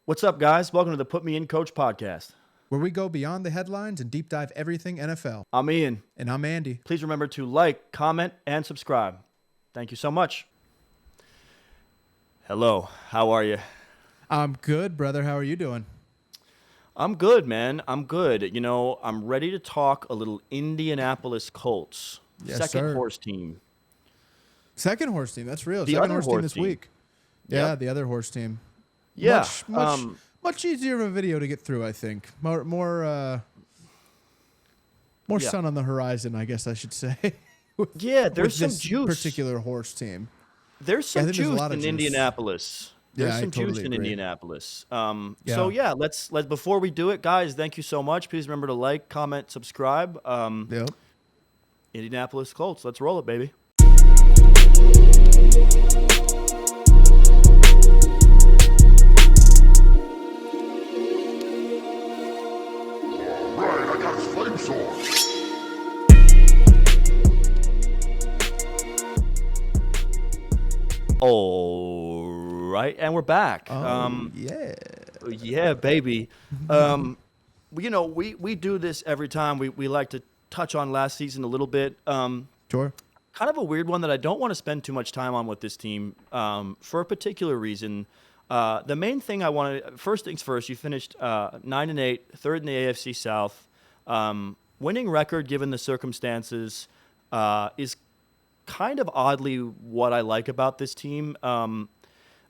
What's up, guys? Welcome to the Put Me In Coach podcast. Where we go beyond the headlines and deep dive everything NFL. I'm Ian. And I'm Andy. Please remember to like, comment, and subscribe. Thank you so much. Hello. How are you? I'm good, brother. How are you doing? I'm good, man. I'm good. You know, I'm ready to talk a little Indianapolis Colts. Yes, Second sir. horse team. Second horse team. That's real. The Second other horse team horse this team. week. Yeah, Yep. the other horse team. Yeah. Much easier of a video to get through, I think. More Yeah. sun on the horizon, I guess I should say. Yeah, there's with some this juice. particular horse team. There's Yeah, I some think there's a juice lot of in juice. Indianapolis. Yeah, There's I some totally juice in agree. Indianapolis. Yeah. So yeah, let's before we do it, guys. Thank you so much. Please remember to like, comment, subscribe. Yep. Indianapolis Colts. Let's roll it, baby. Right, I got his flame sword. All right, and we're back. Yeah. Yeah, baby. You know, we do this every time. We like to touch on last season a little bit. Sure. Kind of a weird one that I don't want to spend too much time on with this team for a particular reason. The main thing I wanted, first things first, you finished 9-8, third in the AFC South. Winning record, given the circumstances, is kind of oddly what I like about this team.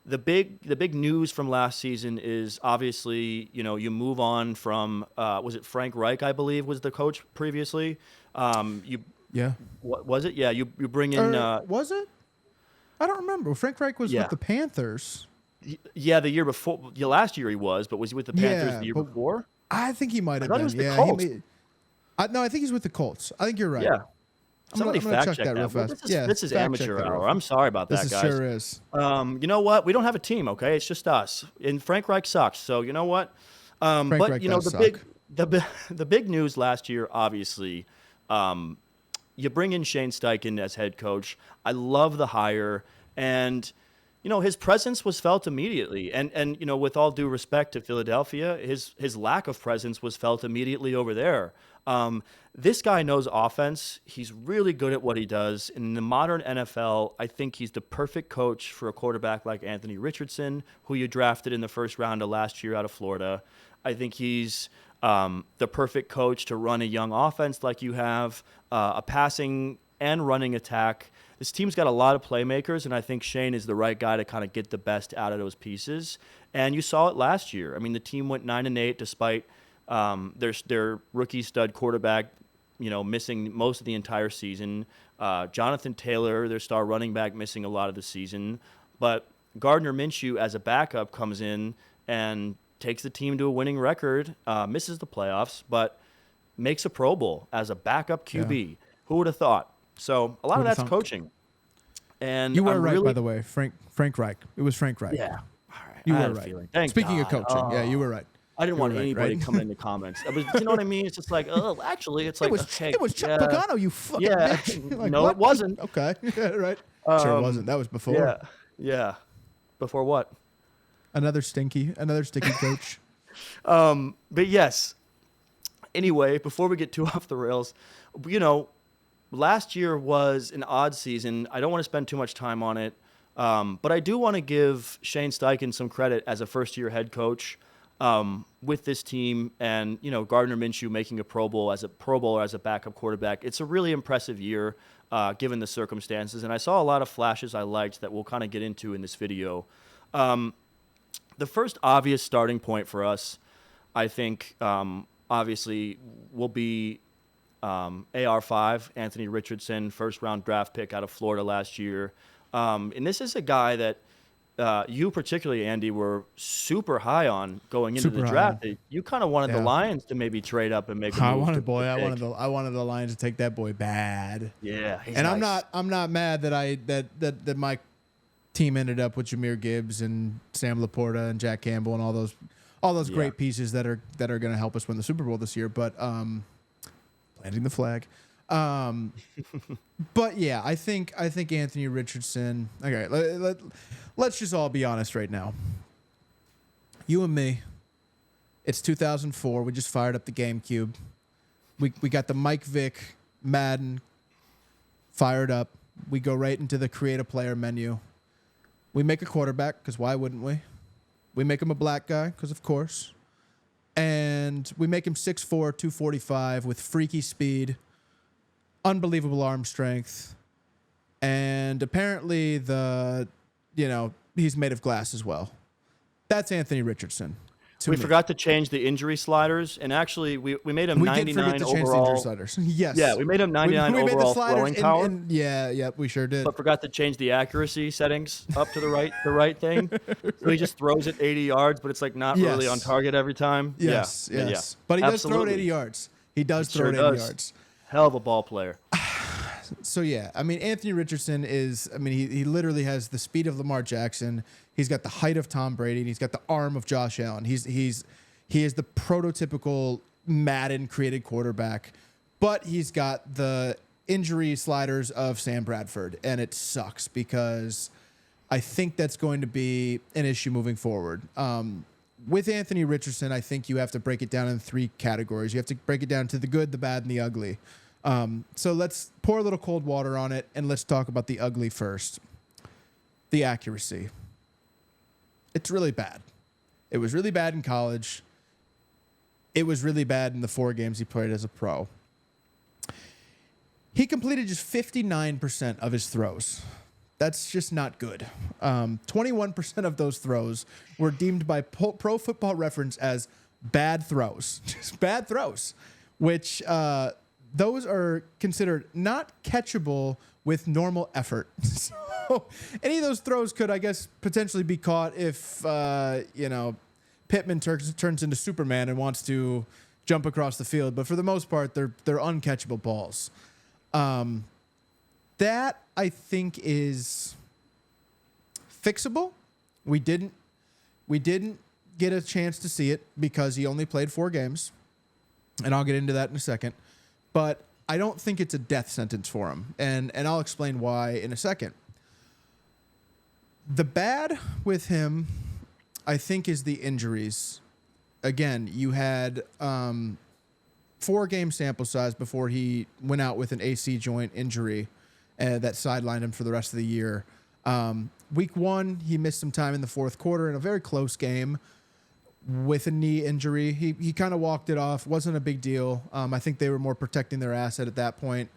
The big news from last season is obviously, you know, you move on from, was it Frank Reich, I believe, was the coach previously? Yeah. What was it? Yeah, you bring in. Was it? I don't remember. Frank Reich was Yeah. with the Panthers. Yeah, the year before. Yeah, last year he was, but was he with the Panthers Yeah, the year but- before? I think he might have thought been. it was the Yeah, Colts. No, I think he's with the Colts. I think you're right. Yeah. Somebody I'm gonna fact check check that that. real Well, fast. this is fact check amateur that real hour. fast. I'm sorry about that, This guys. sure is. You know what? We don't have a team, okay? It's just us. And Frank Reich sucks. So you know what? Frank But Reich you know does the big news last year, obviously, you bring in Shane Steichen as head coach. I love the hire, and you know his presence was felt immediately. And you know, with all due respect to Philadelphia, his lack of presence was felt immediately over there. This guy knows offense. He's really good at what he does. In the modern NFL, I think he's the perfect coach for a quarterback like Anthony Richardson, who you drafted in the first round of last year out of Florida. I think he's the perfect coach to run a young offense like you have, a passing and running attack. This team's got a lot of playmakers, and I think Shane is the right guy to kind of get the best out of those pieces. And you saw it last year. I mean, the team went 9-8 despite their rookie stud quarterback, you know, missing most of the entire season. Jonathan Taylor, their star running back, missing a lot of the season. But Gardner Minshew as a backup comes in and takes the team to a winning record, misses the playoffs, but makes a Pro Bowl as a backup QB. Yeah. Who would have thought? So a lot of Who'da that's thunk? coaching. And You were I'm right, really, by the way. Frank Reich. It was Frank Reich. Yeah. All right. You I were had a right. feeling. Thank Speaking of God. coaching, yeah, you were right. I didn't You want were right, anybody right? coming in the comments. You know what I mean? It's just like, oh, actually, it's like, okay, It was Chuck yeah, Pagano, you fucking Yeah. bitch. Like, No, what? it wasn't. Okay, yeah, right. Sure it wasn't. That was before. Yeah. Before what? Another stinky coach. But yes. Anyway, before we get too off the rails, you know, last year was an odd season. I don't want to spend too much time on it, but I do want to give Shane Steichen some credit as a first-year head coach with this team, and you know Gardner Minshew making a Pro Bowl as a backup quarterback. It's a really impressive year given the circumstances, and I saw a lot of flashes I liked that we'll kind of get into in this video. The first obvious starting point for us, I think, obviously, will be AR5, Anthony Richardson, first-round draft pick out of Florida last year. And this is a guy that you particularly, Andy, were super high on going into Super the high draft. on. You kind of wanted the Yeah. Lions to maybe trade up and make a I move. wanted pick. I wanted the Lions to take that boy bad. Yeah, he's And nice. I'm not mad that my team ended up with Jahmyr Gibbs and Sam Laporta and Jack Campbell and all those Yeah. great pieces that are going to help us win the Super Bowl this year. But planting the flag. But yeah, I think Anthony Richardson. Okay, let's just all be honest right now. You and me. It's 2004. We just fired up the GameCube. We got the Mike Vick Madden fired up. We go right into the create a player menu. We make a quarterback, because why wouldn't we? We make him a black guy, because of course. And we make him 6'4", 245 with freaky speed, unbelievable arm strength, and apparently he's made of glass as well. That's Anthony Richardson. We forgot to change the injury sliders, and actually, we made him 99 did forget to change the overall. injury sliders. Yes. Yeah, we made him 99 we overall made the sliders throwing power. Yeah, we sure did. But forgot to change the accuracy settings up to the right thing. So he just throws it 80 yards, but it's like not really on target every time. Yes. Yeah. But he does throw it Absolutely. 80 yards. He does throw Sure it 80 does. yards. Hell of a ball player. So, yeah, I mean, Anthony Richardson he literally has the speed of Lamar Jackson. He's got the height of Tom Brady, and he's got the arm of Josh Allen. He is the prototypical Madden created quarterback, but he's got the injury sliders of Sam Bradford, and it sucks because I think that's going to be an issue moving forward. With Anthony Richardson, I think you have to break it down in 3 categories. You have to break it down to the good, the bad, and the ugly. So let's pour a little cold water on it, and let's talk about the ugly first. The accuracy. It's really bad. It was really bad in college. It was really bad in the 4 games he played as a pro. He completed just 59% of his throws. That's just not good. 21% of those throws were deemed by Pro Football Reference as bad throws. Just bad throws, which those are considered not catchable with normal effort. So any of those throws could, I guess, potentially be caught if, Pittman turns into Superman and wants to jump across the field. But for the most part, they're uncatchable balls. That, I think, is fixable. We didn't get a chance to see it because he only played 4 games. And I'll get into that in a second. But I don't think it's a death sentence for him. And I'll explain why in a second. The bad with him, I think, is the injuries. Again, you had 4-game sample size before he went out with an AC joint injury that sidelined him for the rest of the year. Week 1, he missed some time in the 4th quarter in a very close game with a knee injury. He kind of walked it off. Wasn't a big deal. I think they were more protecting their asset at that point.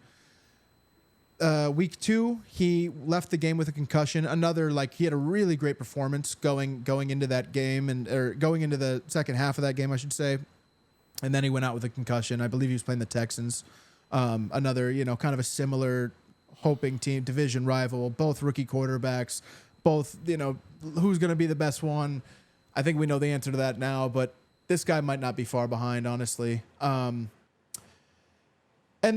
Week 2, he left the game with a concussion. He had a really great performance going into that game or going into the second half of that game, I should say. And then he went out with a concussion. I believe he was playing the Texans. Another, kind of a similar hoping team, division rival, both rookie quarterbacks, both, who's going to be the best one. I think we know the answer to that now, but this guy might not be far behind, honestly. And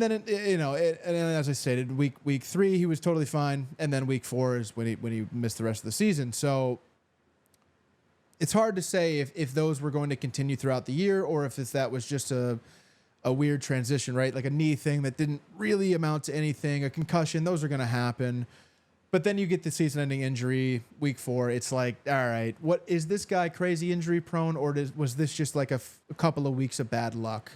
then, and as I stated, week 3 he was totally fine, and then week 4 is when he missed the rest of the season. So it's hard to say if those were going to continue throughout the year or if that was just a weird transition, right? Like a knee thing that didn't really amount to anything, a concussion. Those are going to happen. But then you get the season-ending injury, week 4. It's like, all right, what is this guy crazy injury prone, or was this just like a couple of weeks of bad luck?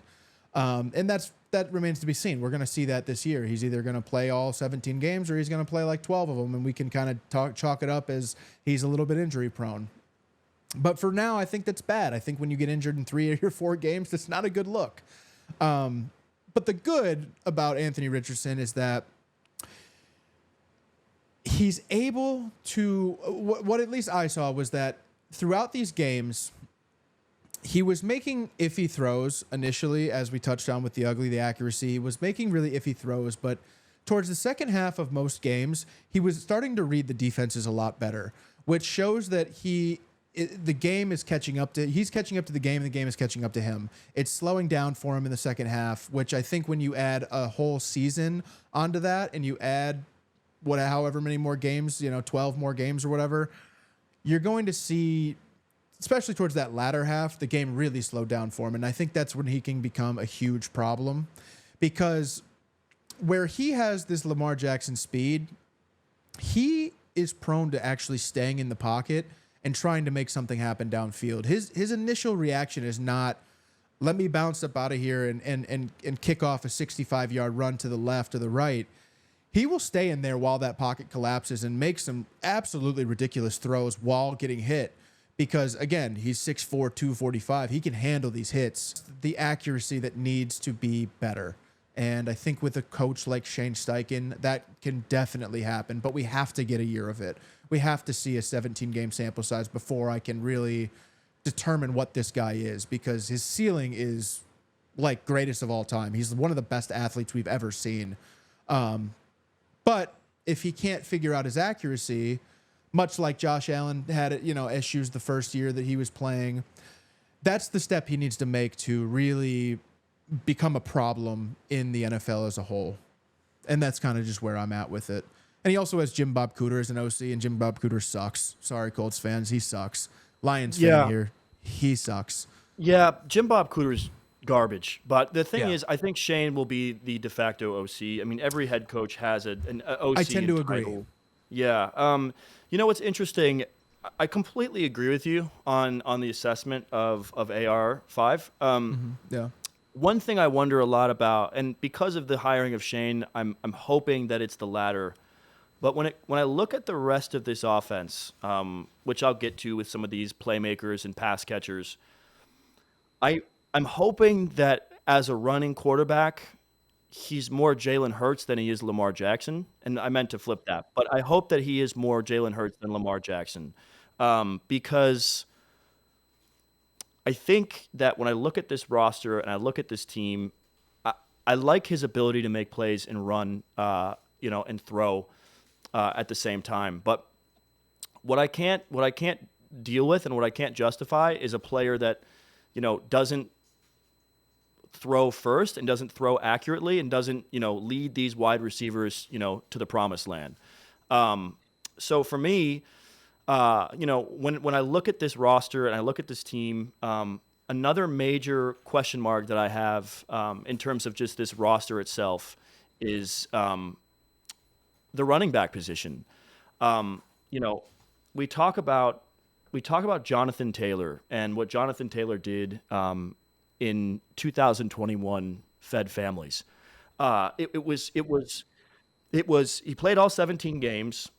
And that remains to be seen. We're going to see that this year. He's either going to play all 17 games or he's going to play like 12 of them, and we can kind of chalk it up as he's a little bit injury prone. But for now, I think that's bad. I think when you get injured in 3 or 4 games, that's not a good look. But the good about Anthony Richardson is that he's able to, what at least I saw was that throughout these games, he was making iffy throws initially, as we touched on with the ugly, the accuracy. He was making really iffy throws, but towards the second half of most games, he was starting to read the defenses a lot better, which shows that the game is catching up to, he's catching up to the game, and the game is catching up to him. It's slowing down for him in the second half, which I think when you add a whole season onto that and you add however many more games, 12 more games or whatever, you're going to see, especially towards that latter half, the game really slowed down for him. And I think that's when he can become a huge problem, because where he has this Lamar Jackson speed, he is prone to actually staying in the pocket and trying to make something happen downfield. His initial reaction is not, let me bounce up out of here and kick off a 65-yard run to the left or the right. He will stay in there while that pocket collapses and make some absolutely ridiculous throws while getting hit. Because, again, he's 6'4", 245. He can handle these hits. The accuracy that needs to be better. And I think with a coach like Shane Steichen, that can definitely happen. But we have to get a year of it. We have to see a 17-game sample size before I can really determine what this guy is. Because his ceiling is, like, greatest of all time. He's one of the best athletes we've ever seen. But if he can't figure out his accuracy, much like Josh Allen had, issues the first year that he was playing, that's the step he needs to make to really become a problem in the NFL as a whole. And that's kind of just where I'm at with it. And he also has Jim Bob Cooter as an OC, and Jim Bob Cooter sucks. Sorry, Colts fans, he sucks. Lions fan here, he sucks. Yeah, Jim Bob Cooter's garbage. But the thing is, I think Shane will be the de facto OC. I mean, every head coach has an OC. I tend to agree. Title. Yeah. You know what's interesting? I completely agree with you on the assessment of AR5. Yeah. One thing I wonder a lot about, and because of the hiring of Shane, I'm hoping that it's the latter. But when I look at the rest of this offense, which I'll get to with some of these playmakers and pass catchers, I'm hoping that as a running quarterback, he's more Jalen Hurts than he is Lamar Jackson. And I meant to flip that. But I hope that he is more Jalen Hurts than Lamar Jackson. Because I think that when I look at this roster and I look at this team, I like his ability to make plays and run, and throw at the same time. But what I can't deal with and what I can't justify is a player that, doesn't throw first and doesn't throw accurately and doesn't, lead these wide receivers, to the promised land. So for me, when I look at this roster and I look at this team, another major question mark that I have in terms of just this roster itself is the running back position. We talk about Jonathan Taylor and what Jonathan Taylor did in 2021 fed families. He played all 17 games.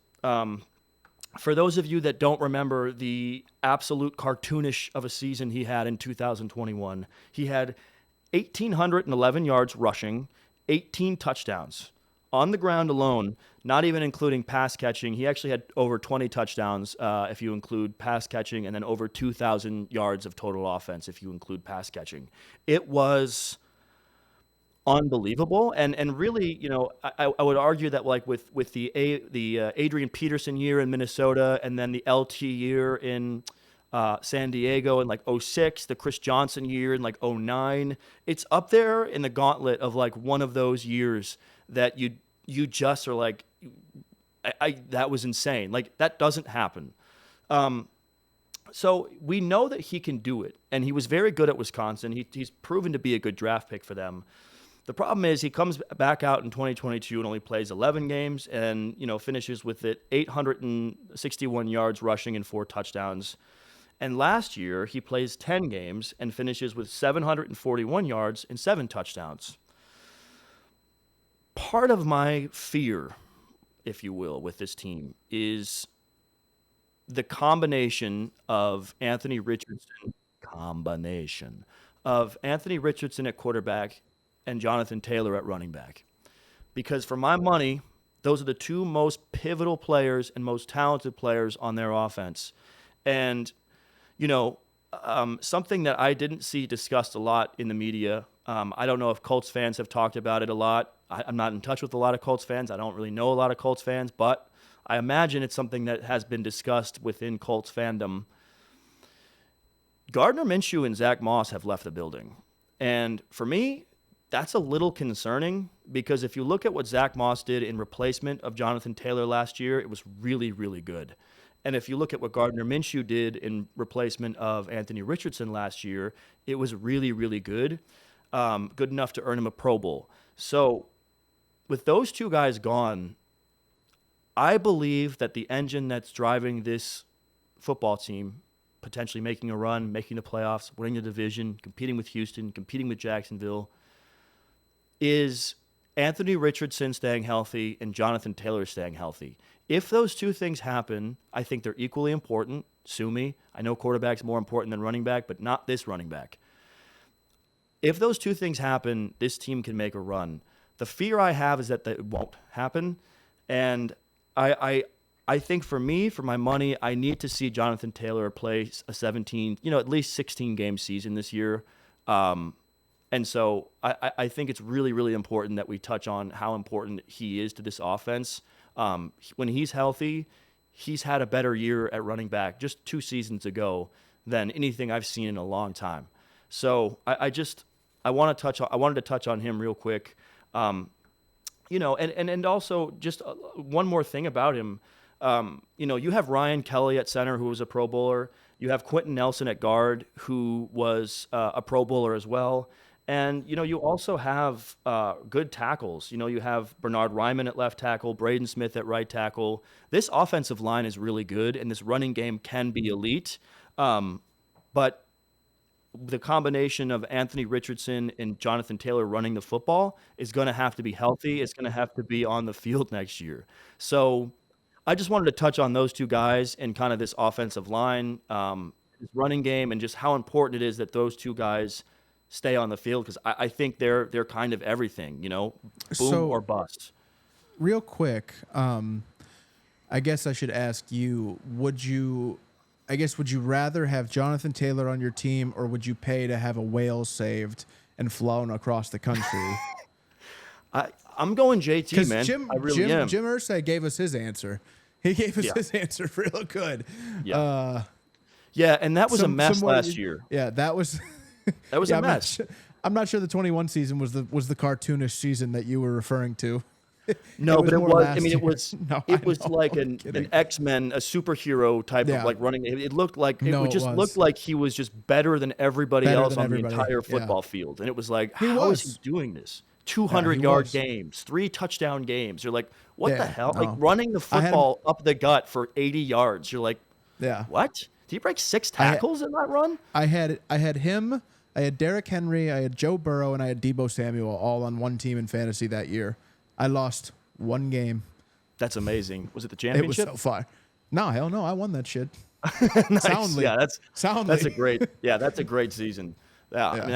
For those of you that don't remember the absolute cartoonish of a season he had in 2021, he had 1,811 yards rushing, 18 touchdowns. On the ground alone, not even including pass catching, he actually had over 20 touchdowns if you include pass catching, and then over 2,000 yards of total offense if you include pass catching. It was unbelievable, and really, I would argue that like with the Adrian Peterson year in Minnesota, and then the LT year in San Diego in like 06, the Chris Johnson year in like 09, it's up there in the gauntlet of like one of those years that you just are like, that was insane. Like that doesn't happen. So we know that he can do it, and he was very good at Wisconsin. He's proven to be a good draft pick for them. The problem is he comes back out in 2022 and only plays 11 games and, finishes with it 861 yards rushing and 4 touchdowns. And last year he plays 10 games and finishes with 741 yards and 7 touchdowns. Part of my fear, if you will, with this team is the combination of Anthony Richardson at quarterback and Jonathan Taylor at running back. Because for my money, those are the two most pivotal players and most talented players on their offense. And, something that I didn't see discussed a lot in the media, I don't know if Colts fans have talked about it a lot. I'm not in touch with a lot of Colts fans. I don't really know a lot of Colts fans, but I imagine it's something that has been discussed within Colts fandom. Gardner Minshew and Zach Moss have left the building. And for me, that's a little concerning because if you look at what Zach Moss did in replacement of Jonathan Taylor last year, it was really, really good. And if you look at what Gardner Minshew did in replacement of Anthony Richardson last year, it was really, really good. Good enough to earn him a Pro Bowl. So with those two guys gone, I believe that the engine that's driving this football team potentially making a run, making the playoffs, winning the division, competing with Houston, competing with Jacksonville, is Anthony Richardson staying healthy and Jonathan Taylor staying healthy. If those two things happen, I think they're equally important. Sue me. I know quarterback's more important than running back, but not this running back. If those two things happen, this team can make a run. The fear I have is that it won't happen. And I think for me, for my money, I need to see Jonathan Taylor play a 17, at least 16-game season this year. And so I think it's really, really important that we touch on how important he is to this offense. When he's healthy, he's had a better year at running back just 2 seasons ago than anything I've seen in a long time. So I wanted to touch on him real quick. And also just one more thing about him. You have Ryan Kelly at center, who was a Pro Bowler. You have Quentin Nelson at guard, who was a Pro Bowler as well. And, you also have good tackles. You have Bernard Ryman at left tackle, Braden Smith at right tackle. This offensive line is really good, and this running game can be elite. But the combination of Anthony Richardson and Jonathan Taylor running the football is going to have to be healthy. It's going to have to be on the field next year. So I just wanted to touch on those two guys and kind of this offensive line, this running game, and just how important it is that those two guys stay on the field, because I think they're kind of everything, boom or bust. Real quick, I guess I should ask you, would you rather have Jonathan Taylor on your team, or would you pay to have a whale saved and flown across the country? I'm going JT, man. Jim, I really am. Jim Irsay gave us his answer. He gave us his answer real good. Yeah, and that was a mess last year. Yeah, that was a mess. I'm not sure the 21 season was the cartoonish season that you were referring to. No, but it was. I mean, it was. No, it was like an X-Men, a superhero type of like running. It looked like looked like he was just better than everybody else on the entire football field, and it was like, how is he doing this? 200-yard games, 3 touchdown games. You're like, what the hell? No. Like running the football up the gut for 80 yards. You're like, what? Did he break 6 tackles in that run? I had him. I had Derrick Henry. I had Joe Burrow, and I had Deebo Samuel all on one team in fantasy that year. I lost 1 game. That's amazing. Was it the championship? It was so far. No, hell no. I won that shit. Nice. Soundly. Yeah, soundly. That's a great season. Yeah, I mean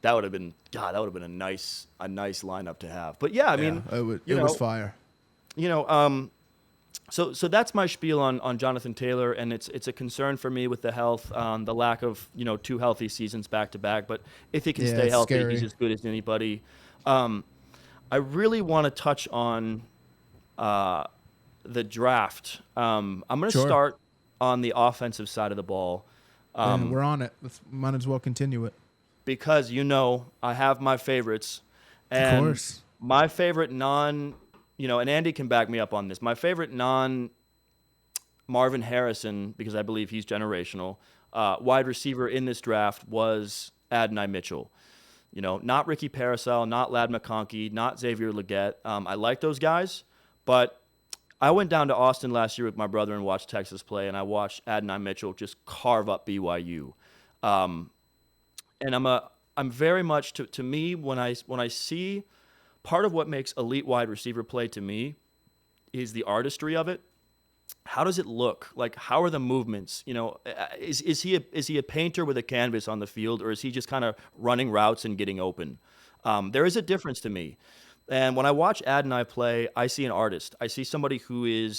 that would have been a nice lineup to have. But yeah, I mean it was fire. So that's my spiel on Jonathan Taylor, and it's a concern for me with the health, the lack of 2 healthy seasons back to back. But if he can stay healthy, scary. He's as good as anybody. I really want to touch on the draft. I'm going to start on the offensive side of the ball. We're on it. Might as well continue it. Because I have my favorites. And of course. My favorite and Andy can back me up on this. My favorite Marvin Harrison, because I believe he's generational, wide receiver in this draft was Adonai Mitchell. Not Ricky Parasol, not Ladd McConkey, not Xavier Legette. I like those guys, but I went down to Austin last year with my brother and watched Texas play, and I watched Adonai Mitchell just carve up BYU. And I'm very much to me when I see part of what makes elite wide receiver play to me is the artistry of it. How does it look? Like, how are the movements? Is he a painter with a canvas on the field, or is he just kind of running routes and getting open? There is a difference to me. And when I watch Adonai play, I see an artist. I see somebody who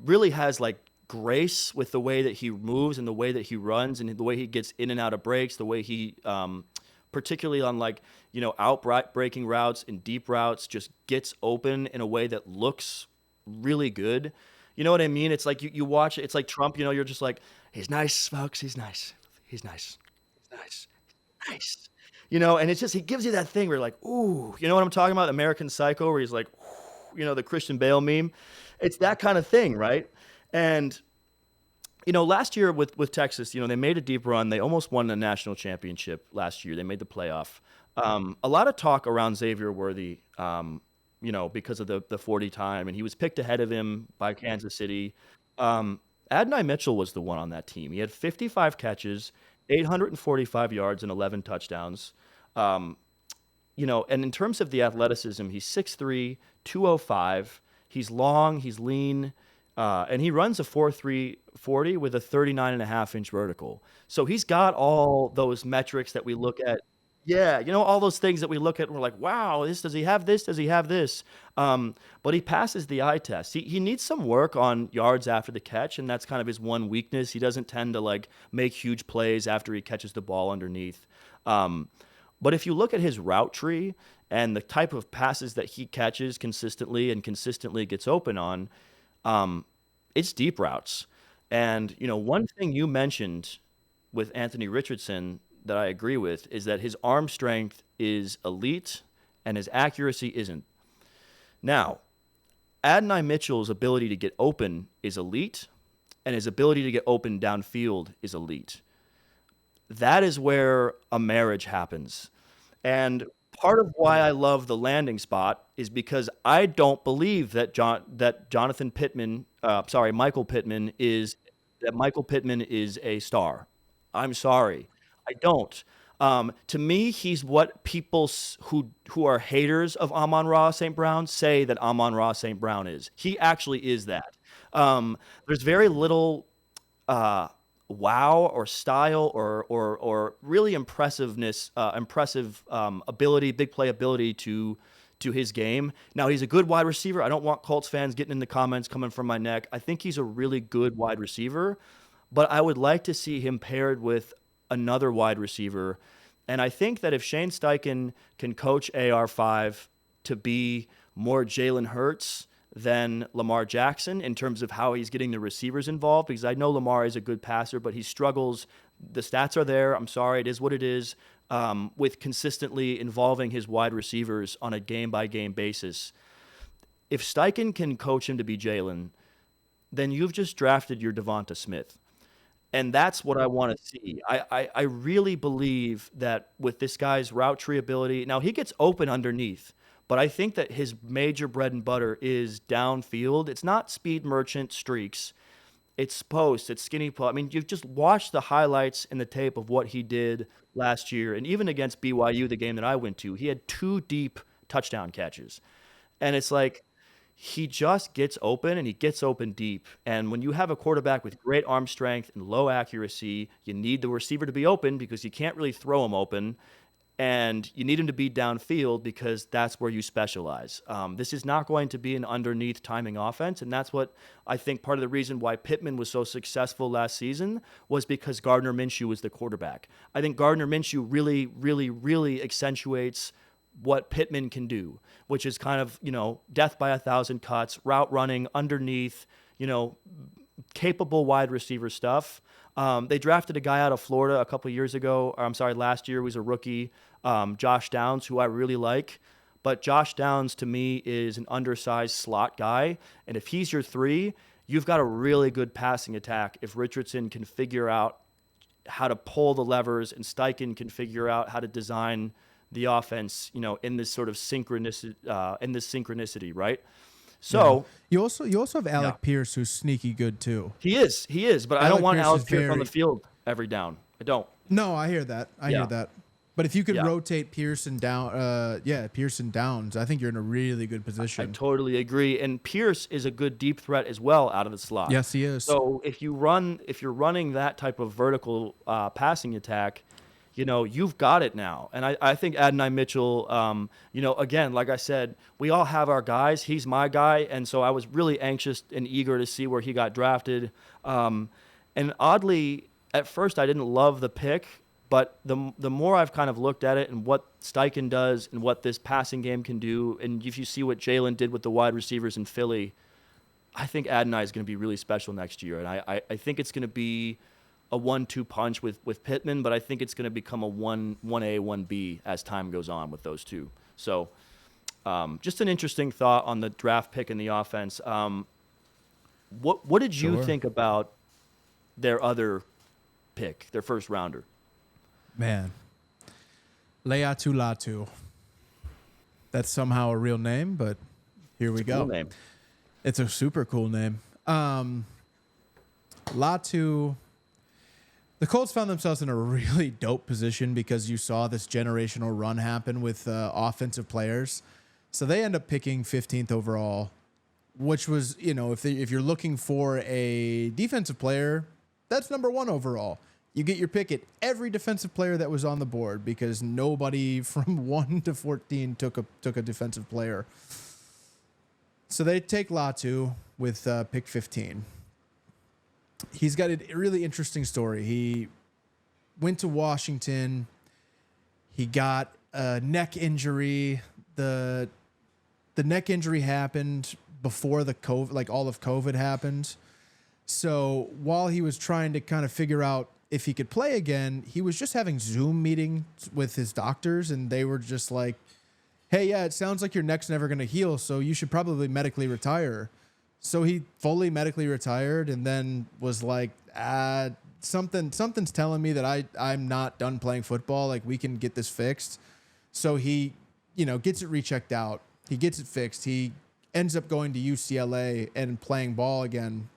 really has like grace with the way that he moves and the way that he runs and the way he gets in and out of breaks, the way he, particularly on out breaking routes and deep routes, just gets open in a way that looks really good. You know what I mean? It's like you watch it. It's like Trump, you're just like, he's nice, folks. He's nice. He's nice. He's nice. Nice. And it's just, he gives you that thing where you're like, ooh, you know what I'm talking about? American Psycho, where he's like, the Christian Bale meme. It's that kind of thing, right? And, last year with Texas, they made a deep run. They almost won the national championship last year. They made the playoff. A lot of talk around Xavier Worthy, because of the 40 time, and he was picked ahead of him by Kansas City. Adonai Mitchell was the one on that team. He had 55 catches, 845 yards, and 11 touchdowns. Um, and in terms of the athleticism, he's 6'3", 205. He's long, he's lean, and he runs a 4.3 40 with a 39.5-inch vertical. So he's got all those metrics that we look at. Yeah, all those things that we look at and we're like, wow, does he have this? Does he have this? But he passes the eye test. He needs some work on yards after the catch, and that's kind of his one weakness. He doesn't tend to make huge plays after he catches the ball underneath. But if you look at his route tree and the type of passes that he catches consistently and consistently gets open on, it's deep routes. And, one thing you mentioned with Anthony Richardson that I agree with is that his arm strength is elite and his accuracy isn't. Now, Adonai Mitchell's ability to get open is elite, and his ability to get open downfield is elite. That is where a marriage happens. And part of why I love the landing spot is because I don't believe that Michael Pittman is a star. I'm sorry. I don't. To me, he's what people who are haters of Amon-Ra St. Brown say that Amon-Ra St. Brown is. He actually is that. There's very little wow or style or really impressive ability, big play ability to his game. Now, he's a good wide receiver. I don't want Colts fans getting in the comments coming from my neck. I think he's a really good wide receiver, but I would like to see him paired with another wide receiver. And I think that if Shane Steichen can coach AR5 to be more Jalen Hurts than Lamar Jackson in terms of how he's getting the receivers involved, because I know Lamar is a good passer, but he struggles. The stats are there. I'm sorry. It is what it is, with consistently involving his wide receivers on a game-by-game basis. If Steichen can coach him to be Jalen, then you've just drafted your Devonta Smith. And that's what I want to see. I really believe that with this guy's route tree ability, now he gets open underneath, but I think that his major bread and butter is downfield. It's not speed merchant streaks. It's post, it's skinny pull. I mean, you've just watched the highlights and the tape of what he did last year. And even against BYU, the game that I went to, he had 2 deep touchdown catches. And it's like, he just gets open, and he gets open deep. And when you have a quarterback with great arm strength and low accuracy, you need the receiver to be open because you can't really throw him open. And you need him to be downfield because that's where you specialize. This is not going to be an underneath timing offense, and that's what I think part of the reason why Pittman was so successful last season was because Gardner Minshew was the quarterback. I think Gardner Minshew really, really, really accentuates what Pittman can do, which is kind of, death by 1,000 cuts, route running, underneath, capable wide receiver stuff. They drafted a guy out of Florida a couple of years ago. Last year. He was a rookie, Josh Downs, who I really like. But Josh Downs, to me, is an undersized slot guy. And if he's your 3, you've got a really good passing attack if Richardson can figure out how to pull the levers and Steichen can figure out how to design the offense, in this sort of synchronicity, right? So you also have Alec Pierce, who's sneaky good too. He is, but I don't want Alec Pierce on the field every down. I don't. No, I hear that. I hear that. But if you could rotate Pierce and Downs, I think you're in a really good position. I totally agree. And Pierce is a good deep threat as well out of the slot. Yes, he is. So if you're running that type of vertical passing attack, you've got it now. And I think Adonai Mitchell, again, like I said, we all have our guys. He's my guy. And so I was really anxious and eager to see where he got drafted. And oddly, at first I didn't love the pick, but the more I've kind of looked at it and what Steichen does and what this passing game can do, and if you see what Jalen did with the wide receivers in Philly, I think Adonai is going to be really special next year. And I think it's going to be a 1-2 punch with Pittman, but I think it's going to become a 1A, 1B as time goes on with those two. So just an interesting thought on the draft pick and the offense. What did you think about their other pick, their first rounder? Man, Laiatu Latu. That's somehow a real name, but here we go. Cool name. It's a super cool name. Latu. The Colts found themselves in a really dope position because you saw this generational run happen with offensive players. So they end up picking 15th overall, which was, if you're looking for a defensive player, that's number 1 overall. You get your pick at every defensive player that was on the board because nobody from 1 to 14 took a defensive player. So they take Latu with pick 15. He's got a really interesting story. He went to Washington. He got a neck injury. The neck injury happened before the COVID, like all of COVID happened. So while he was trying to kind of figure out if he could play again, he was just having Zoom meetings with his doctors, and they were just like, hey, yeah, it sounds like your neck's never going to heal, so you should probably medically retire. So he fully medically retired and then was like, something's telling me that I'm not done playing football. Like, we can get this fixed. So he, gets it rechecked out. He gets it fixed. He ends up going to UCLA and playing ball again,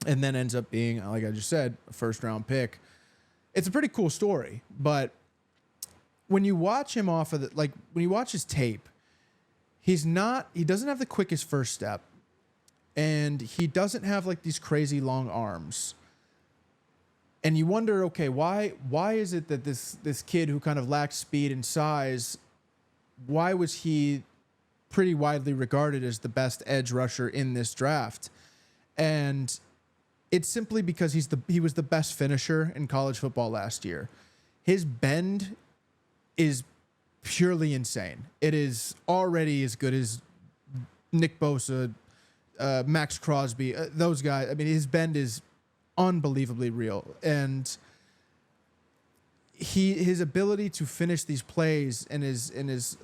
and then ends up being, like I just said, a first-round pick. It's a pretty cool story, but when you watch him when you watch his tape, he doesn't have the quickest first step. And he doesn't have like these crazy long arms. And you wonder, okay, why is it that this kid who kind of lacks speed and size, why was he pretty widely regarded as the best edge rusher in this draft? And it's simply because he was the best finisher in college football last year. His bend is purely insane. It is already as good as Nick Bosa, Max Crosby, those guys. I mean, his bend is unbelievably real, and his ability to finish these plays and his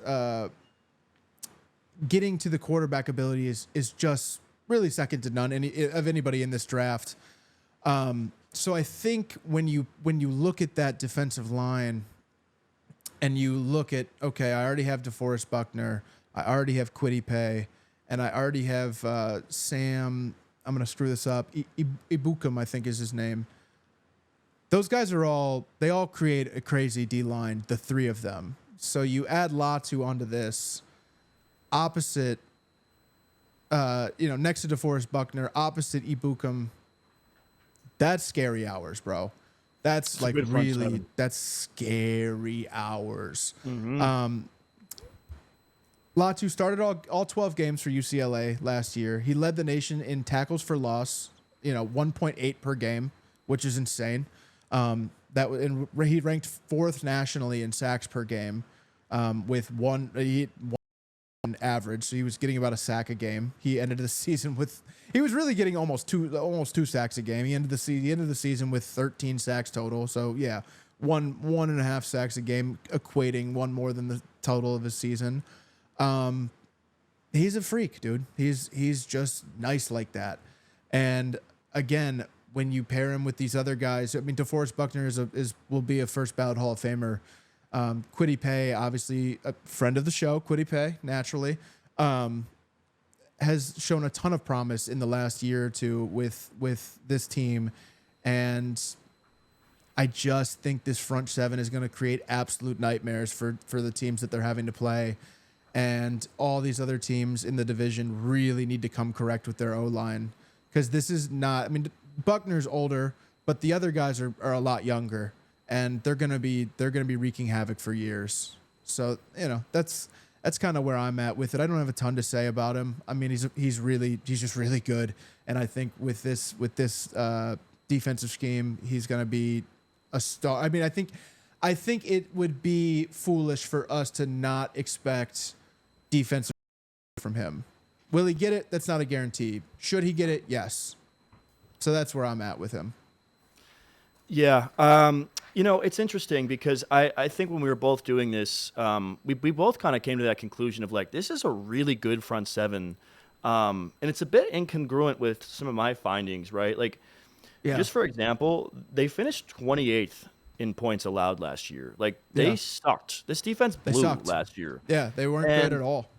getting to the quarterback ability is just really second to none of anybody in this draft. So I think when you look at that defensive line and you look at, okay, I already have DeForest Buckner, I already have Kwity Paye, and I already have Sam, I'm going to screw this up, Ibukum, I think is his name. Those guys they all create a crazy D-line, the three of them. So you add Latu onto this, opposite, next to DeForest Buckner, opposite Ibukum. That's scary hours, bro. That's like really, that's scary hours. Mm-hmm. Latu started all 12 games for UCLA last year. He led the nation in tackles for loss, 1.8 per game, which is insane. He ranked fourth nationally in sacks per game, with one average. So he was getting about a sack a game. He ended the season he was really getting almost two sacks a game. He ended the season with 13 sacks total. So yeah, one and a half sacks a game, equating one more than the total of his season. He's a freak, dude. He's just nice like that. And again, when you pair him with these other guys, I mean, DeForest Buckner will be a first ballot Hall of Famer. Kwity Paye, obviously a friend of the show, Kwity Paye, naturally, has shown a ton of promise in the last year or two with this team. And I just think this front seven is going to create absolute nightmares for the teams that they're having to play. And all these other teams in the division really need to come correct with their O-line, because this is not, I mean, Buckner's older, but the other guys are a lot younger, and they're gonna be wreaking havoc for years. So that's kind of where I'm at with it. I don't have a ton to say about him. I mean, he's just really good, and I think with this defensive scheme, he's gonna be a star. I mean, I think it would be foolish for us to not expect defensive from him. Will he get it? That's not a guarantee. Should he get it? Yes. So that's where I'm at with him. Yeah. It's interesting because I think when we were both doing this, we both kind of came to that conclusion of like, this is a really good front seven. And it's a bit incongruent with some of my findings, right? Like, just for example, they finished 28th in points allowed last year. Like, they sucked. This defense blew last year. Yeah, they weren't good at all.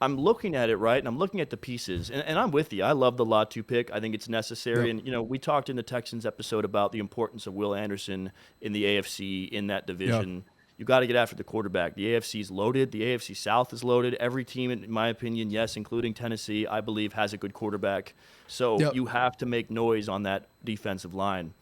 I'm looking at it, right, and I'm looking at the pieces, and I'm with you. I love the Latu pick. I think it's necessary, Yep. and we talked in the Texans episode about the importance of Will Anderson in the AFC in that Yep. division. You got to get after the quarterback. The AFC is loaded. The AFC South is loaded. Every team, in my opinion, yes, including Tennessee, I believe has a good quarterback. So Yep. you have to make noise on that defensive line.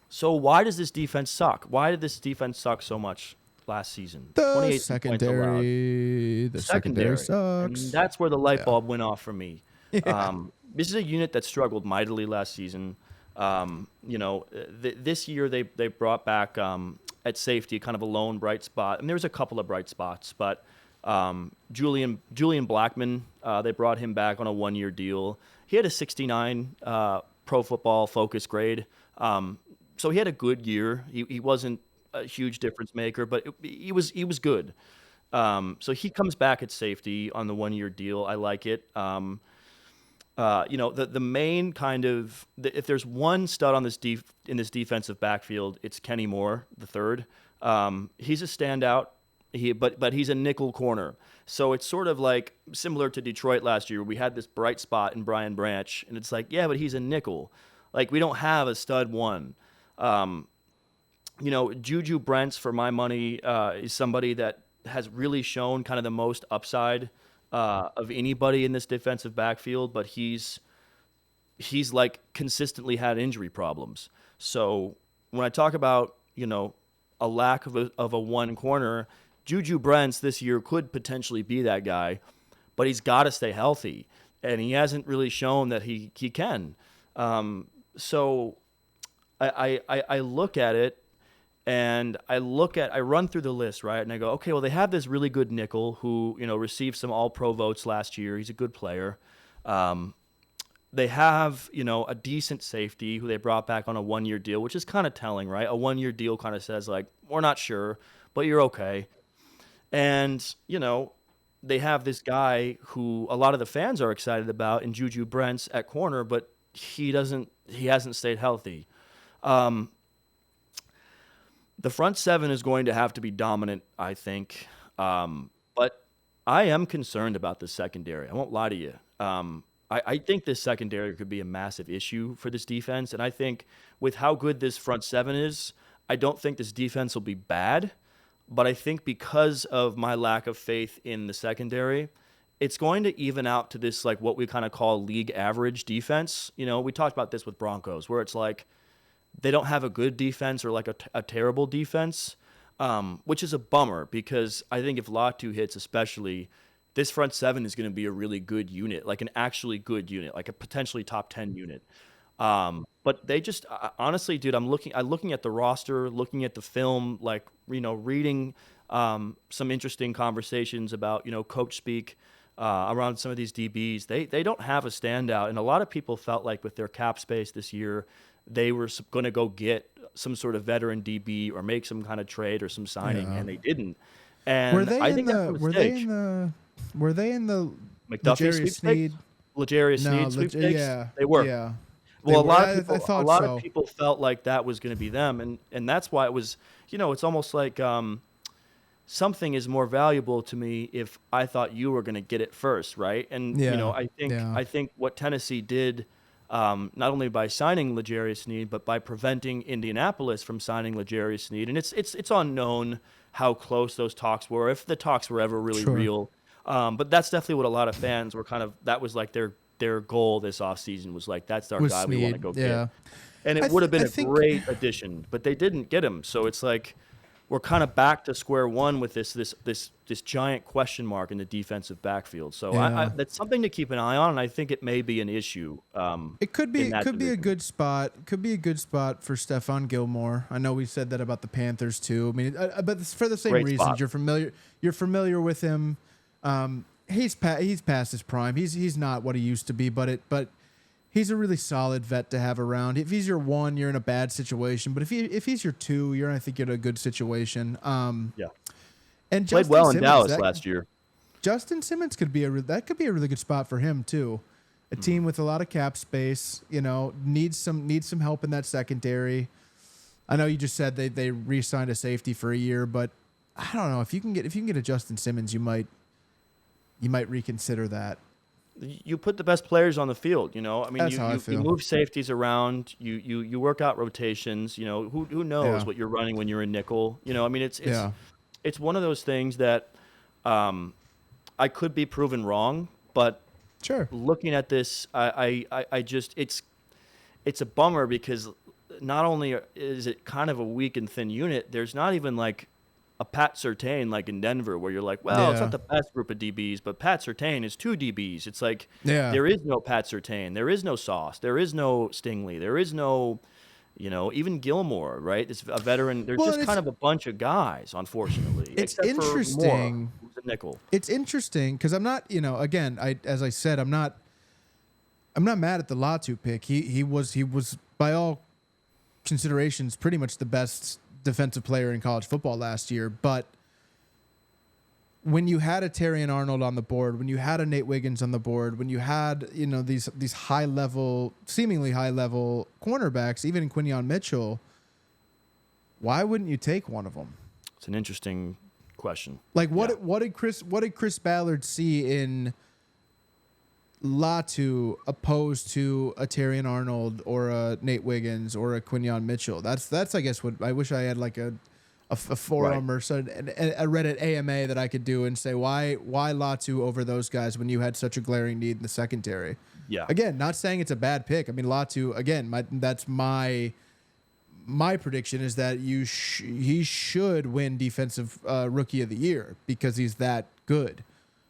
So why does this defense suck? Why did this defense suck so much last season? The 28 points allowed. secondary And sucks. that's where the light Yeah. bulb went off for me. Yeah. This is a unit that struggled mightily last season. This year they brought back at safety kind of a lone bright spot, and there's a couple of bright spots, but Julian Blackman, they brought him back on a 1-year deal. He had a 69 Pro Football Focus grade, so he had a good year. He wasn't a huge difference maker, but he was good. So he comes back at safety on the 1-year deal. I like it. The main kind of if there's one stud on in this defensive backfield, it's Kenny Moore, the third. He's a standout. But he's a nickel corner. So it's sort of like similar to Detroit last year. We had this bright spot in Brian Branch, and it's like, yeah, but he's a nickel. Like, we don't have a stud one. Juju Brents, for my money, is somebody that has really shown kind of the most upside of anybody in this defensive backfield, but he's like consistently had injury problems. So when I talk about, a lack of a one corner, Juju Brents this year could potentially be that guy, but he's got to stay healthy, and he hasn't really shown that he can. So I look at it, and I run through the list, right, and I go, okay, well, they have this really good nickel who received some All-Pro votes last year. He's a good player. They have a decent safety who they brought back on a 1-year deal, which is kind of telling, right? A 1-year deal kind of says, like, we're not sure, but you're okay. And, they have this guy who a lot of the fans are excited about in Juju Brents at corner, but he hasn't stayed healthy. The front seven is going to have to be dominant, I think. But I am concerned about the secondary. I won't lie to you. I think this secondary could be a massive issue for this defense. And I think with how good this front seven is, I don't think this defense will be bad. But I think because of my lack of faith in the secondary, it's going to even out to this, like, what we kind of call league average defense. We talked about this with Broncos, where it's like they don't have a good defense or like a terrible defense, which is a bummer because I think if Latu hits especially, this front seven is going to be a really good unit, like an actually good unit, like a potentially top 10 unit. But they just honestly, dude, I'm looking at the roster, looking at the film, like, reading some interesting conversations about, coach speak around some of these DBs. They don't have a standout. And a lot of people felt like with their cap space this year, they were going to go get some sort of veteran DB or make some kind of trade or some signing, and they didn't. And Were they I in think the? that's a Were they mistake. in the? Were they in the? McDuffie L'Jarius sweepstakes? L'Jarius Sneed sweepstakes? Yeah, They were. Yeah. Well, They a lot were. of people, I thought a lot so. of people felt like that was going to be them, and that's why it was. It's almost like something is more valuable to me if I thought you were going to get it first, right? And Yeah. I think what Tennessee did, not only by signing L'Jarius Sneed, but by preventing Indianapolis from signing L'Jarius Sneed, and it's unknown how close those talks were, if the talks were ever really Sure. real. But that's definitely what a lot of fans were that was like their goal this offseason was like, that's our Was guy we want to Sneed, go yeah. get. And I it would have been I a think- great addition, but they didn't get him. So it's like we're kind of back to square one with this giant question mark in the defensive backfield. So Yeah. that's something to keep an eye on, and I think it may be an issue. It could be in that a division. good spot. Could be a good spot for Stephon Gilmore. I know we said that about the Panthers too. I mean, but it's for the same Great reasons. spot. You're familiar with him. He's past his prime. He's not what he used to be, but he's a really solid vet to have around. If he's your one, you're in a bad situation. But if he's your two, I think you're in a good situation. Yeah. And Played Justin well in Simmons, Dallas last year. Justin Simmons could be a really good spot for him too. A team with a lot of cap space, needs some help in that secondary. I know you just said they re-signed a safety for a year, but I don't know if you can get a Justin Simmons, you might you might reconsider that. You put the best players on the field, I mean, That's how I you feel. move safeties around, you work out rotations, who knows Yeah. what you're running when you're in nickel, I mean, Yeah. it's one of those things that I could be proven wrong, but Sure. looking at this, I just it's a bummer because not only is it kind of a weak and thin unit, there's not even like a Pat Surtain like in Denver where you're like, well, it's Yeah. not the best group of DBs, but Pat Surtain is 2 DBs. It's like Yeah. there is no Pat Surtain, there is no Sauce, there is no Stingley, there is no, even Gilmore, right? It's a veteran. There's Well, just kind of a bunch of guys, unfortunately. It's except for interesting. Moore, who's a nickel. It's interesting because I'm not, again, as I said, I'm not mad at the Latu pick. He was by all considerations pretty much the best defensive player in college football last year. But when you had a Terrion Arnold on the board, when you had a Nate Wiggins on the board, when you had these seemingly high level cornerbacks, even in Quinyon Mitchell, why wouldn't you take one of them? It's an interesting question. Like Yeah. what did Chris Ballard see in Latu opposed to a Terrion Arnold or a Nate Wiggins or a Quinyon Mitchell? That's I guess what I wish I had, like a forum or so, a Reddit AMA that I could do and say why Latu over those guys when you had such a glaring need in the secondary. Yeah. Again, not saying it's a bad pick. I mean, Latu, again, that's my prediction is that he should win defensive rookie of the year because he's that good.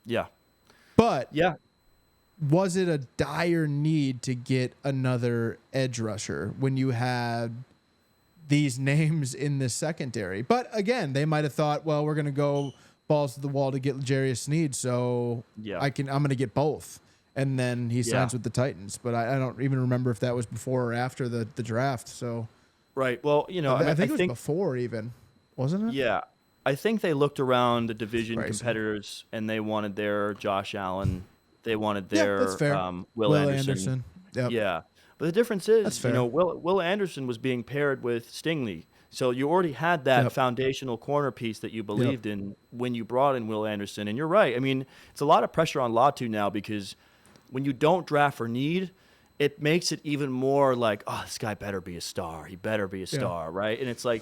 Yeah. But Yeah. was it a dire need to get another edge rusher when you had these names in the secondary? But again, they might have thought, well, we're going to go balls to the wall to get L'Jarius Sneed, so Yeah. I'm going to get both. And then he signs with the Titans. But I don't even remember if that was before or after the draft. So Right. Well, I think it was before even, wasn't it? Yeah. I think they looked around the division Crazy. competitors and they wanted their Josh Allen. They wanted their that's fair. Will Anderson. Yep. Yeah. But the difference That's is, fair. Will Anderson was being paired with Stingley. So you already had that Yep. foundational corner piece that you believed in when you brought in Will Anderson. And you're right. I mean, it's a lot of pressure on Latu now because when you don't draft for need, it makes it even more like, oh, this guy better be a star. He better be a star, right? And it's like,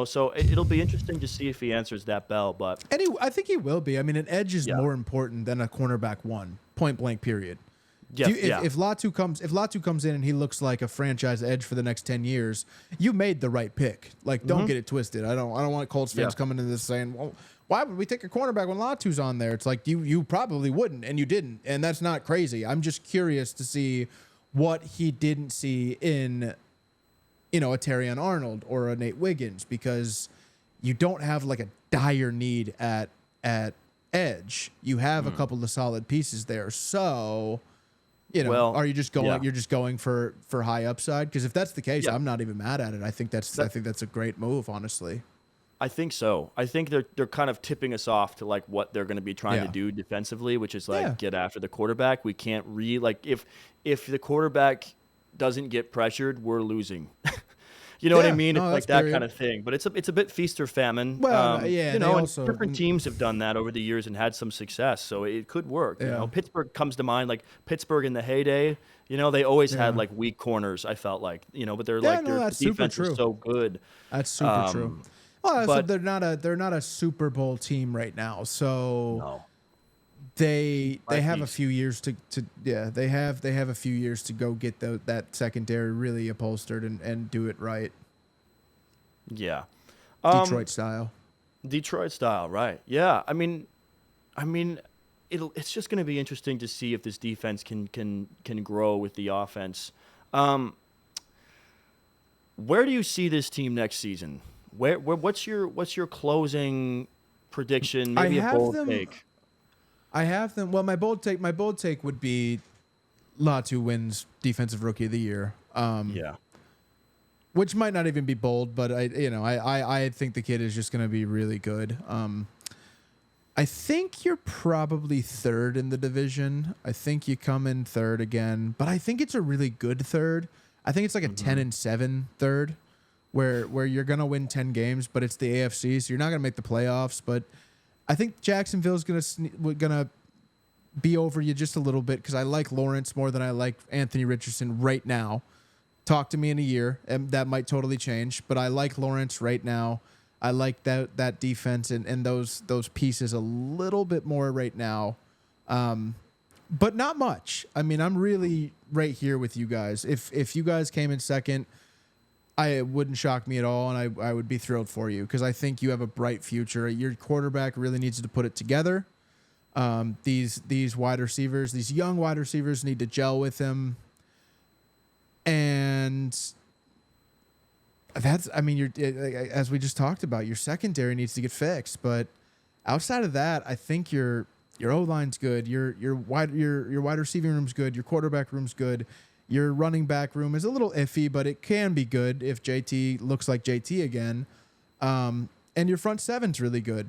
so it'll be interesting to see if he answers that bell. But And I think he will be. I mean, an edge is more important than a cornerback one, point blank, period. yeah, If Latu comes in and he looks like a franchise edge for the next 10 years, you made the right pick. Like, don't get it twisted. I don't want Colts fans coming into this saying, well, why would we take a cornerback when Latu's on there? It's like you probably wouldn't, and you didn't, and that's not crazy. I'm just curious to see what he didn't see in, a Terrion Arnold or a Nate Wiggins, because you don't have like a dire need at edge. You have a couple of solid pieces there. So, are you just going? Yeah. You're just going for high upside? Because if that's the case, Yeah. I'm not even mad at it. I think that's a great move, honestly. I think so. I think they're kind of tipping us off to like what they're going to be trying to do defensively, which is like get after the quarterback. We can't if the quarterback doesn't get pressured, we're losing. You know what I mean? No, It's like that's that kind of thing. But it's a bit feast or famine. Well, and also different teams have done that over the years and had some success, so it could work. Yeah. Pittsburgh comes to mind, like Pittsburgh in the heyday. They always had like weak corners. I felt like, but they're like their that's super defense was true. so good. That's super true. Well, so but- they're not a Super Bowl team right now, so No. they have a piece. few years to they have a few years to go get that secondary really upholstered and do it right, Yeah. Detroit style. Detroit style, right? Yeah. I mean, it's just going to be interesting to see if this defense can grow with the offense. Where do you see this team next season? What's your closing prediction? Maybe a bold take. I have them. Well, my bold take would be Latu wins Defensive Rookie of the Year. Yeah. Which might not even be bold, but I think the kid is just going to be really good. I think you're probably third in the division. I think you come in third again, but I think it's a really good third. I think it's like a 10-7 third, where you're going to win 10 games, but it's the AFC, so you're not going to make the playoffs. But I think Jacksonville's going to be over you just a little bit because I like Lawrence more than I like Anthony Richardson right now. Talk to me in a year, and that might totally change. But I like Lawrence right now. I like that defense and those pieces a little bit more right now, but not much. I mean, I'm really right here with you guys. If you guys came in second, it wouldn't shock me at all, and I would be thrilled for you because I think you have a bright future. Your quarterback really needs to put it together. These wide receivers, these young wide receivers, need to gel with him, and you're as we just talked about, your secondary needs to get fixed. But outside of that, I think your O-line's good. Your wide receiving room's good. Your quarterback room's good. Your running back room is a little iffy, but it can be good if JT looks like JT again. And your front seven's really good.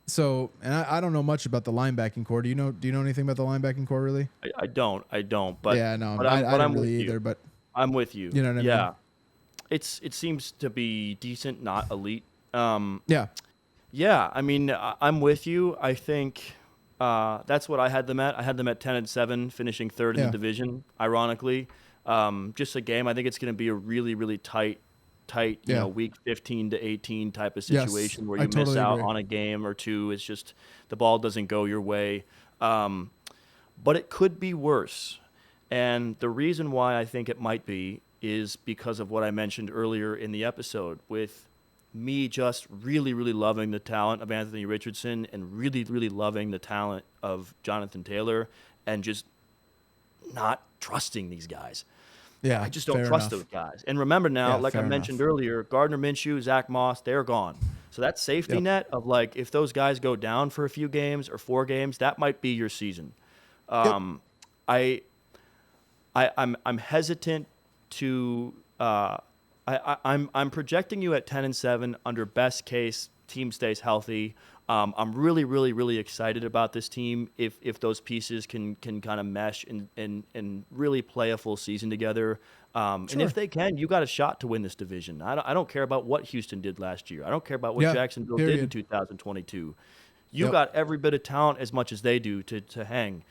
So, and I don't know much about the linebacking core. Do you know anything about the linebacking core really? I don't. But yeah, no, but I don't I'm really with either. you. But I'm with you. You know what I mean? Yeah. It seems to be decent, not elite. Yeah. Yeah, I mean, I'm with you. I think that's what I had them at. I had them at 10-7, finishing third in the division. Ironically, just a game. I think it's going to be a really, really tight, you know, week 15 to 18 type of situation where you miss out on a game or two. It's just the ball doesn't go your way. But it could be worse. And the reason why I think it might be is because of what I mentioned earlier in the episode with me just really, really loving the talent of Anthony Richardson and really, really loving the talent of Jonathan Taylor and just not trusting these guys. Yeah, I just don't trust those guys. And remember now, like I mentioned earlier, Gardner Minshew, Zach Moss, they're gone. So that safety net of like if those guys go down for a few games or 4 games, that might be your season. I'm hesitant to I'm projecting you at 10-7 under best case team stays healthy. I'm really, really, really excited about this team if those pieces can kind of mesh and really play a full season together. And if they can, you got a shot to win this division. I don't care about what Houston did last year. I don't care about what Jacksonville did in 2022. You got every bit of talent as much as they do to hang.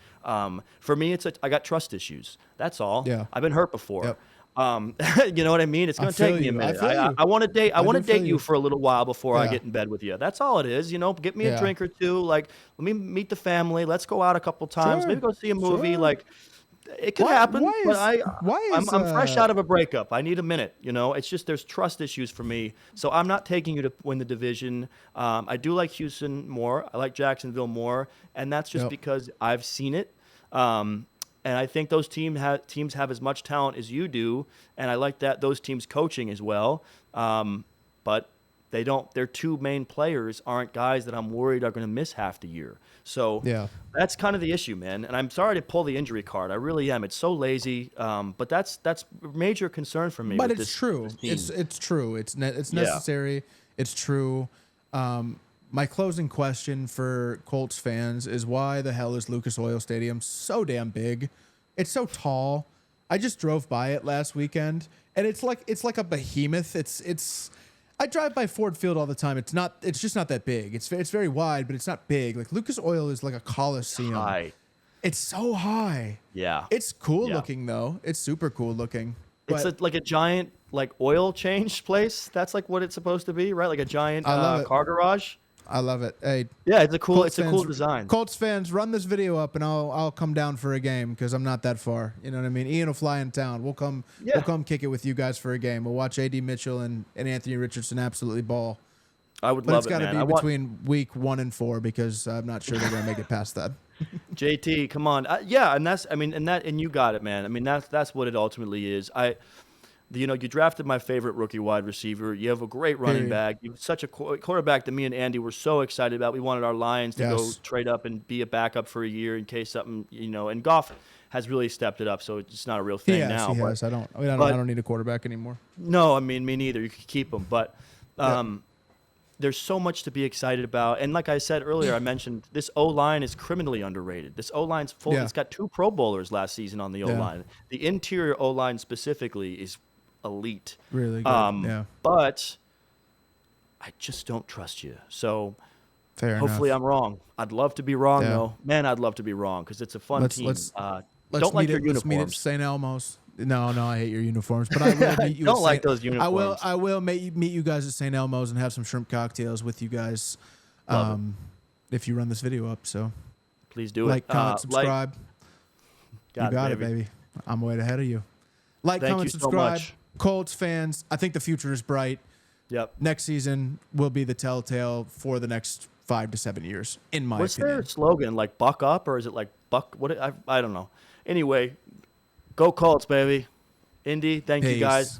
For me, I got trust issues. That's all. Yeah. I've been hurt before. Yep. You know what I mean? It's going to take me a minute. I want to date. I want to date you for a little while before I get in bed with you. That's all it is. You know, get me a drink or two. Like, let me meet the family. Let's go out a couple times. Maybe go see a movie. Like, it could happen. I'm fresh out of a breakup. I need a minute. You know, it's just there's trust issues for me. So I'm not taking you to win the division. I do like Houston more. I like Jacksonville more, and that's just because I've seen it. And I think those teams have as much talent as you do, and I like that those teams coaching as well. But they don't. Their 2 main players aren't guys that I'm worried are going to miss half the year. So that's kind of the issue, man. And I'm sorry to pull the injury card. I really am. It's so lazy. But that's a major concern for me. But it's true. It's true. It's necessary. It's true. My closing question for Colts fans is why the hell is Lucas Oil Stadium so damn big? It's so tall. I just drove by it last weekend, and it's like a behemoth. I drive by Ford Field all the time. It's just not that big. It's very wide, but it's not big. Like Lucas Oil is like a coliseum. It's high. It's so high. Yeah. It's cool looking though. It's super cool looking. It's like a giant like oil change place. That's like what it's supposed to be, right? Like a giant car garage. I love it. Hey, yeah, it's a cool design. Colts fans, run this video up, and I'll come down for a game because I'm not that far. You know what I mean? Ian will fly in town. We'll come kick it with you guys for a game. We'll watch AD Mitchell and Anthony Richardson absolutely ball. I would love it, man. But it's got to be between week 1 and 4 because I'm not sure they're gonna make it past that. JT, come on, and you got it, man. I mean, that's what it ultimately is. You drafted my favorite rookie wide receiver. You have a great running back. You have such a quarterback that me and Andy were so excited about. We wanted our Lions to go trade up and be a backup for a year in case something, and Goff has really stepped it up, so it's not a real thing now. He has. I don't need a quarterback anymore. No, I mean, me neither. You could keep him. But there's so much to be excited about. And like I said earlier, I mentioned this O-line is criminally underrated. This O-line's full. It's got 2 Pro Bowlers last season on the O-line. The interior O-line specifically is elite. Really good. But I just don't trust you. So Fair Hopefully enough. I'm wrong. I'd love to be wrong, Yeah. though. Man, I'd love to be wrong because it's a fun team. Let's Don't like your Let's meet at uniforms. St. Elmo's. No, I hate your uniforms, but I will meet you. Don't at like St. those uniforms. I will meet you guys at St. Elmo's and have some shrimp cocktails with you guys. Love If you run this video up, so Please do like, it. comment, subscribe. You got it, baby. baby. I'm way ahead of you. Like, Thank comment, you so subscribe. much. Colts fans, I think the future is bright. Yep. Next season will be the telltale for the next 5 to 7 years, in my What's opinion. their slogan? Like buck up, or is it like buck? What? I don't know. Anyway, go Colts, baby. Indy, thank you guys. Peace.